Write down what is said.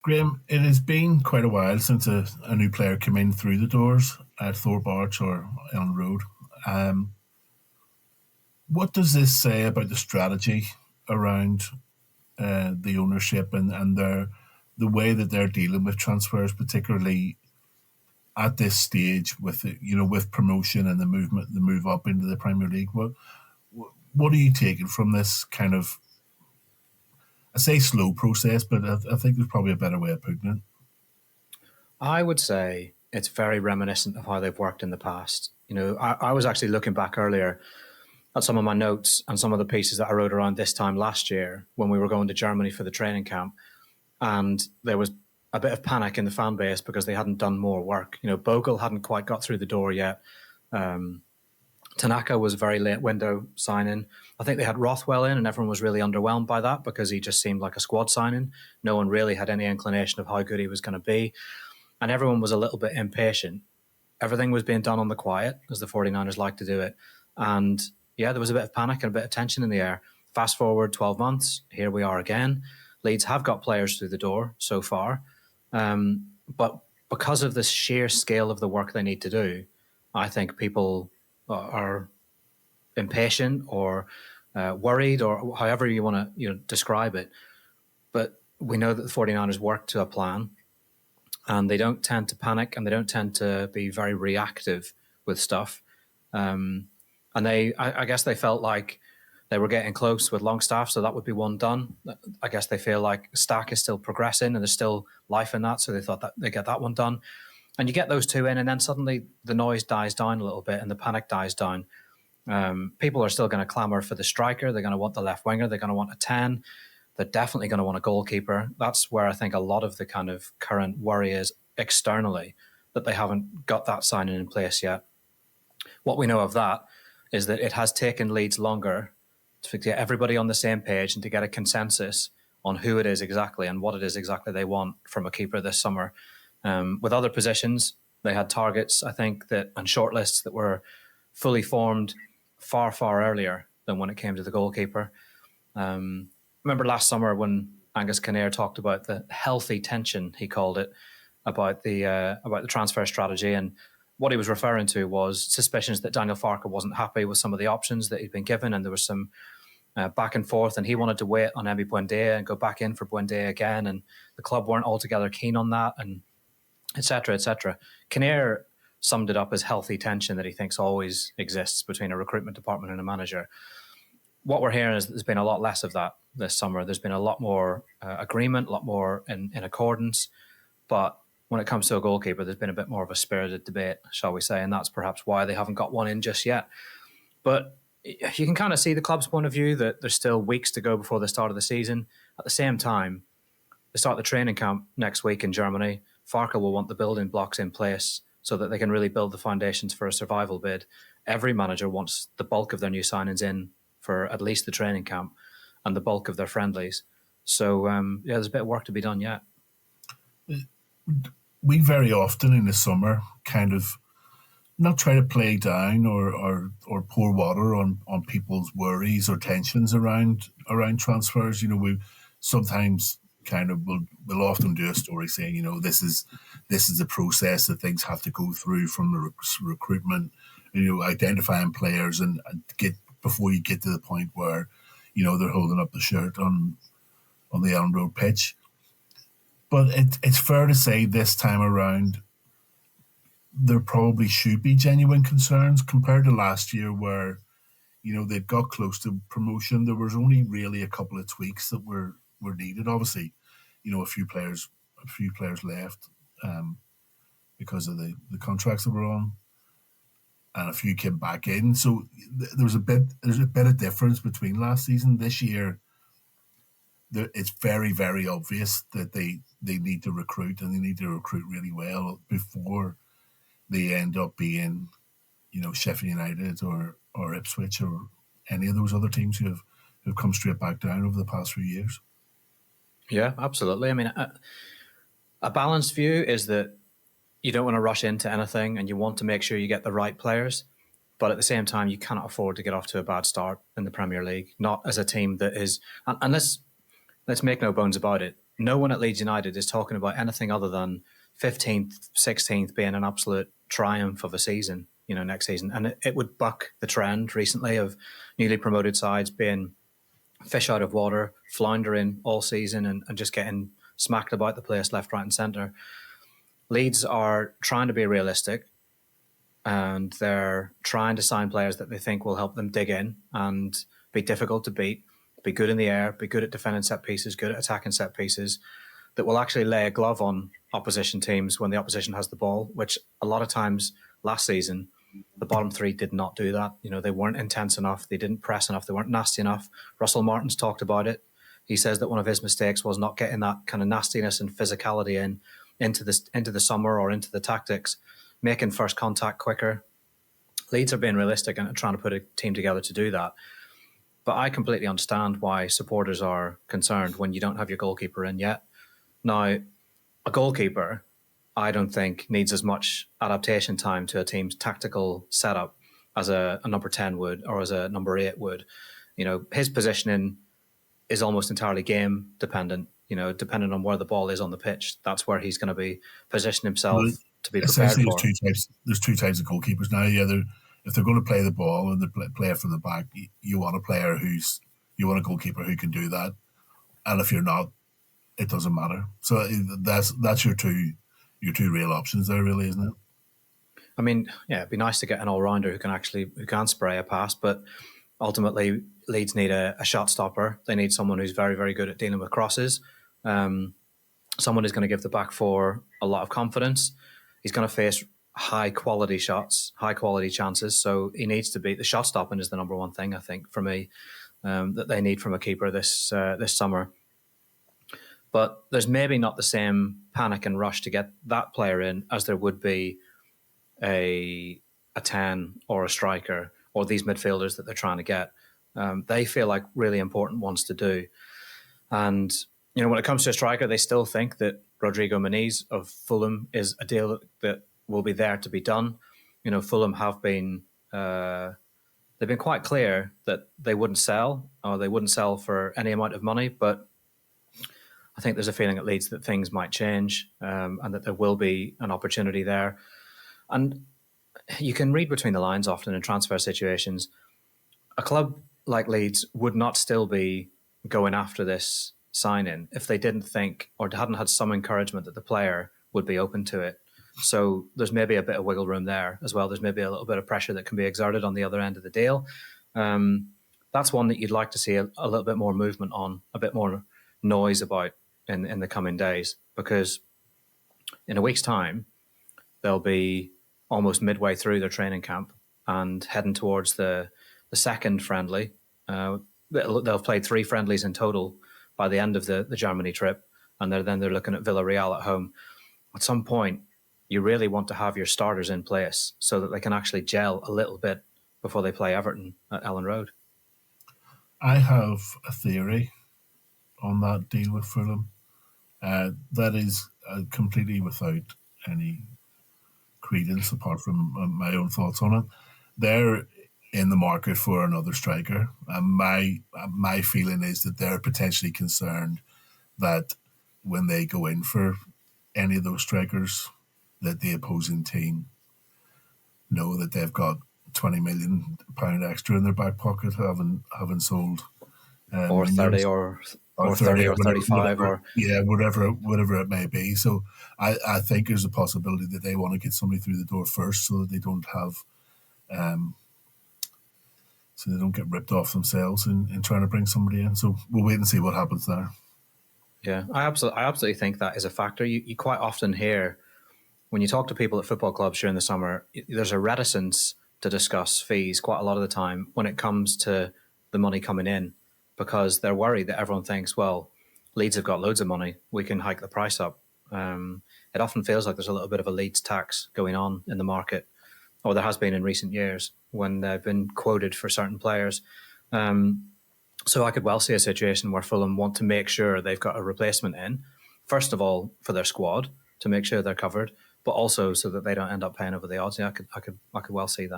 Graham, it has been quite a while since a new player came in through the doors at Thorpe Arch or Elm Road. Um, what does this say about the strategy around the ownership and the way that they're dealing with transfers, particularly at this stage with with promotion and the move up into the Premier League? What are you taking from this kind of, I say slow process, but I think there's probably a better way of putting it. I would say it's very reminiscent of how they've worked in the past. I was actually looking back earlier at some of my notes and some of the pieces that I wrote around this time last year when we were going to Germany for the training camp. And there was a bit of panic in the fan base because they hadn't done more work. Bogle hadn't quite got through the door yet. Tanaka was a very late window signing. I think they had Rothwell in, and everyone was really underwhelmed by that because he just seemed like a squad signing. No one really had any inclination of how good he was going to be. And everyone was a little bit impatient. Everything was being done on the quiet, as the 49ers like to do it. And yeah, there was a bit of panic and a bit of tension in the air. Fast forward 12 months, here we are again. Leeds have got players through the door so far. But because of the sheer scale of the work they need to do, I think people are impatient or worried, or however you want to describe it. But we know that the 49ers work to a plan, and they don't tend to panic, and they don't tend to be very reactive with stuff. And I guess they felt like they were getting close with Longstaff, so that would be one done. I guess they feel like Stack is still progressing and there's still life in that, so they thought that they get that one done. And you get those two in, and then suddenly the noise dies down a little bit and the panic dies down. People are still going to clamour for the striker. They're going to want the left winger. They're going to want a 10. They're definitely going to want a goalkeeper. That's where I think a lot of the kind of current worry is externally, that they haven't got that signing in place yet. What we know of that is that it has taken Leeds longer to get everybody on the same page and to get a consensus on who it is exactly and what it is exactly they want from a keeper this summer. With other positions, they had targets, I think, and shortlists that were fully formed far, far earlier than when it came to the goalkeeper. Remember last summer when Angus Kinnear talked about the healthy tension, he called it, about the transfer strategy, and what he was referring to was suspicions that Daniel Farke wasn't happy with some of the options that he'd been given, and there was some back and forth, and he wanted to wait on Emi Buendia and go back in for Buendia again, and the club weren't altogether keen on that, and etc., etc. Kinnear summed it up as healthy tension that he thinks always exists between a recruitment department and a manager. What we're hearing is that there's been a lot less of that this summer. There's been a lot more agreement, a lot more in accordance. But when it comes to a goalkeeper, there's been a bit more of a spirited debate, shall we say, and that's perhaps why they haven't got one in just yet. But you can kind of see the club's point of view that there's still weeks to go before the start of the season. At the same time, they start the training camp next week in Germany. Farke will want the building blocks in place so that they can really build the foundations for a survival bid. Every manager wants the bulk of their new signings in for at least the training camp and the bulk of their friendlies. So, there's a bit of work to be done yet. We very often in the summer kind of not try to play down or pour water on people's worries or tensions around transfers. We sometimes kind of will often do a story saying, this is a process that things have to go through from the recruitment, identifying players and get before you get to the point where they're holding up the shirt on the Elm Road pitch. But it's fair to say this time around there probably should be genuine concerns compared to last year where they'd got close to promotion. There was only really a couple of tweaks that were needed. Obviously, a few players left because of the contracts that were on, and a few came back in. So there's a bit of difference between last season. This year, it's very, very obvious that they need to recruit, and they need to recruit really well before they end up being, Sheffield United or Ipswich or any of those other teams who've come straight back down over the past few years. Yeah, absolutely. I mean, a balanced view is that you don't want to rush into anything and you want to make sure you get the right players. But at the same time, you cannot afford to get off to a bad start in the Premier League, not as a team that is... And let's make no bones about it. no one at Leeds United is talking about anything other than 15th, 16th being an absolute triumph of a season, next season. And it would buck the trend recently of newly promoted sides being fish out of water, floundering all season and just getting smacked about the place left, right, and centre. Leeds are trying to be realistic, and they're trying to sign players that they think will help them dig in and be difficult to beat, be good in the air, be good at defending set pieces, good at attacking set pieces, that will actually lay a glove on opposition teams when the opposition has the ball, which a lot of times last season, the bottom three did not do that. They weren't intense enough. They didn't press enough. They weren't nasty enough. Russell Martin's talked about it. He says that one of his mistakes was not getting that kind of nastiness and physicality into the summer or into the tactics, making first contact quicker. Leeds are being realistic and trying to put a team together to do that. But I completely understand why supporters are concerned when you don't have your goalkeeper in yet. Now, a goalkeeper, I don't think, needs as much adaptation time to a team's tactical setup as a number 10 would or as a number 8 would. His positioning is almost entirely game dependent, depending on where the ball is on the pitch. That's where he's going to be positioning himself to be prepared for. There's two types of goalkeepers now. If they're going to play the ball and they play it from the back, you want a goalkeeper who can do that. And if you're not, it doesn't matter. So that's your two real options there, really, isn't it? I mean, yeah, it'd be nice to get an all-rounder who can spray a pass, but ultimately Leeds need a shot stopper. They need someone who's very, very good at dealing with crosses. Someone who's going to give the back four a lot of confidence. He's going to face high-quality shots, high-quality chances, so he needs to be... The shot stopping is the number one thing, I think, for me, that they need from a keeper this summer. But there's maybe not the same panic and rush to get that player in as there would be a 10 or a striker or these midfielders that they're trying to get. They feel like really important ones to do. And, when it comes to a striker, they still think that Rodrigo Muniz of Fulham is a deal that will be there to be done. Fulham have been... they've been quite clear that they wouldn't sell, or they wouldn't sell for any amount of money, but I think there's a feeling at Leeds that things might change, and that there will be an opportunity there. And you can read between the lines often in transfer situations. A club like Leeds would not still be going after this signing if they didn't think or hadn't had some encouragement that the player would be open to it. So there's maybe a bit of wiggle room there as well. There's maybe a little bit of pressure that can be exerted on the other end of the deal. That's one that you'd like to see a little bit more movement on, a bit more noise about in the coming days, because in a week's time, they'll be almost midway through their training camp and heading towards the second friendly. They'll have played 3 friendlies in total by the end of the Germany trip, and they're looking at Villarreal at home. At some point, you really want to have your starters in place so that they can actually gel a little bit before they play Everton at Ellen Road. I have a theory on that deal with Fulham. That is completely without any credence apart from my own thoughts on it. They're in the market for another striker. My feeling is that they're potentially concerned that when they go in for any of those strikers, that the opposing team know that they've got £20 million extra in their back pocket, having sold or 30 or 30 or 35 whatever it may be. So I think there's a possibility that they want to get somebody through the door first, so that they don't have so they don't get ripped off themselves in trying to bring somebody in. So we'll wait and see what happens there. Yeah, I absolutely think that is a factor. You quite often hear, when you talk to people at football clubs during the summer, there's a reticence to discuss fees quite a lot of the time when it comes to the money coming in, because they're worried that everyone thinks, well, Leeds have got loads of money, we can hike the price up. It often feels like there's a little bit of a Leeds tax going on in the market, or there has been in recent years when they've been quoted for certain players. So I could well see a situation where Fulham want to make sure they've got a replacement in, first of all for their squad to make sure they're covered, but also so that they don't end up paying over the odds. Yeah, I could well see that.